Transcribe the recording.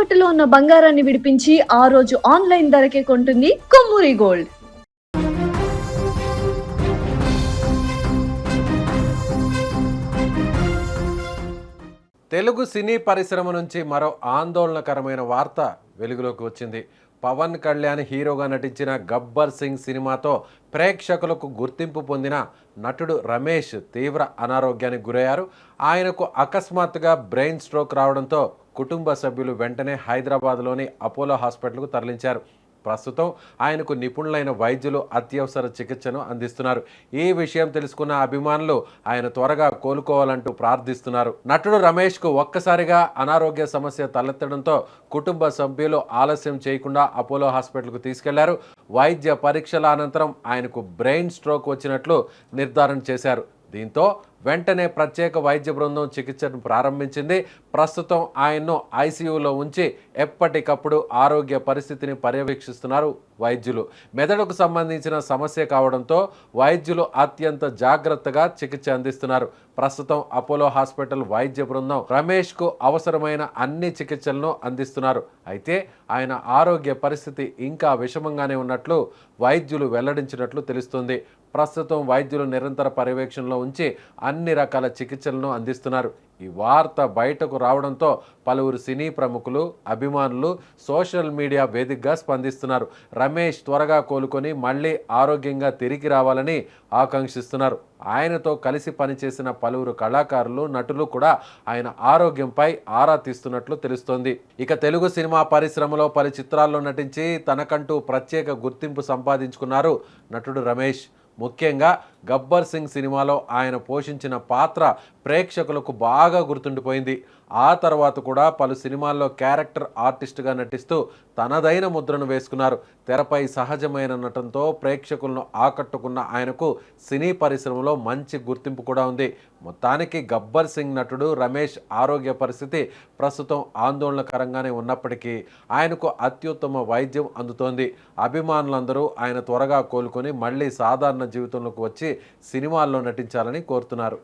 తాకట్టులో ఉన్న బంగారాన్ని విడిపించి ఆ రోజు ఆన్లైన్ ధరకే కొంటుంది కొమ్మూరి గోల్డ్. తెలుగు సినీ పరిశ్రమ నుంచి మరో ఆందోళనకరమైన వార్త వెలుగులోకి వచ్చింది. పవన్ కళ్యాణ్ హీరోగా నటించిన గబ్బర్ సింగ్ సినిమాతో ప్రేక్షకులకు గుర్తింపు పొందిన నటుడు రమేష్ తీవ్ర అనారోగ్యానికి గురయ్యారు. ఆయనకు అకస్మాత్తుగా బ్రెయిన్ స్ట్రోక్ రావడంతో కుటుంబ సభ్యులు వెంటనే హైదరాబాద్లోని అపోలో హాస్పిటల్కు తరలించారు. ప్రస్తుతం ఆయనకు నిపుణులైన వైద్యులు అత్యవసర చికిత్సను అందిస్తున్నారు. ఈ విషయం తెలుసుకున్న అభిమానులు ఆయన త్వరగా కోలుకోవాలంటూ ప్రార్థిస్తున్నారు. నటుడు రమేష్కు ఒక్కసారిగా అనారోగ్య సమస్య తలెత్తడంతో కుటుంబ సభ్యులు ఆలస్యం చేయకుండా అపోలో హాస్పిటల్కు తీసుకెళ్లారు. వైద్య పరీక్షల అనంతరం ఆయనకు బ్రెయిన్ స్ట్రోక్ వచ్చినట్లు నిర్ధారణ చేశారు. దీంతో వెంటనే ప్రత్యేక వైద్య బృందం చికిత్సను ప్రారంభించింది. ప్రస్తుతం ఆయన్ను ఐసీయూలో ఉంచి ఎప్పటికప్పుడు ఆరోగ్య పరిస్థితిని పర్యవేక్షిస్తున్నారు వైద్యులు. మెదడుకు సంబంధించిన సమస్య కావడంతో వైద్యులు అత్యంత జాగ్రత్తగా చికిత్స అందిస్తున్నారు. ప్రస్తుతం అపోలో హాస్పిటల్ వైద్య బృందం రమేష్కు అవసరమైన అన్ని చికిత్సలను అందిస్తున్నారు. అయితే ఆయన ఆరోగ్య పరిస్థితి ఇంకా విషమంగానే ఉన్నట్లు వైద్యులు వెల్లడించినట్లు తెలుస్తుంది. ప్రస్తుతం వైద్యులు నిరంతర పర్యవేక్షణలో ఉంచి అన్ని రకాల చికిత్సలను అందిస్తున్నారు. ఈ వార్త బయటకు రావడంతో పలువురు సినీ ప్రముఖులు, అభిమానులు సోషల్ మీడియా వేదికగా స్పందిస్తున్నారు. రమేష్ త్వరగా కోలుకొని మళ్ళీ ఆరోగ్యంగా తిరిగి రావాలని ఆకాంక్షిస్తున్నారు. ఆయనతో కలిసి పనిచేసిన పలువురు కళాకారులు, నటులు కూడా ఆయన ఆరోగ్యంపై ఆరా తీస్తున్నట్లు తెలుస్తోంది. ఇక తెలుగు సినిమా పరిశ్రమలో పలు చిత్రాల్లో నటించి తనకంటూ ప్రత్యేక గుర్తింపు సంపాదించుకున్నారు నటుడు రమేష్. ముఖ్యంగా గబ్బర్ సింగ్ సినిమాలో ఆయన పోషించిన పాత్ర ప్రేక్షకులకు బాగా గుర్తుండిపోయింది. ఆ తర్వాత కూడా పలు సినిమాల్లో క్యారెక్టర్ ఆర్టిస్ట్గా నటిస్తూ తనదైన ముద్రను వేసుకున్నారు. తెరపై సహజమైన నటనతో ప్రేక్షకులను ఆకట్టుకున్న ఆయనకు సినీ పరిశ్రమలో మంచి గుర్తింపు కూడా ఉంది. మొత్తానికి గబ్బర్ సింగ్ నటుడు రమేష్ ఆరోగ్య పరిస్థితి ప్రస్తుతం ఆందోళనకరంగానే ఉన్నప్పటికీ ఆయనకు అత్యుత్తమ వైద్యం అందుతోంది. అభిమానులందరూ ఆయన త్వరగా కోలుకొని మళ్ళీ సాధారణ జీవితంలోకి వచ్చి సినిమాల్లో నటించాలని కోరుతున్నారు.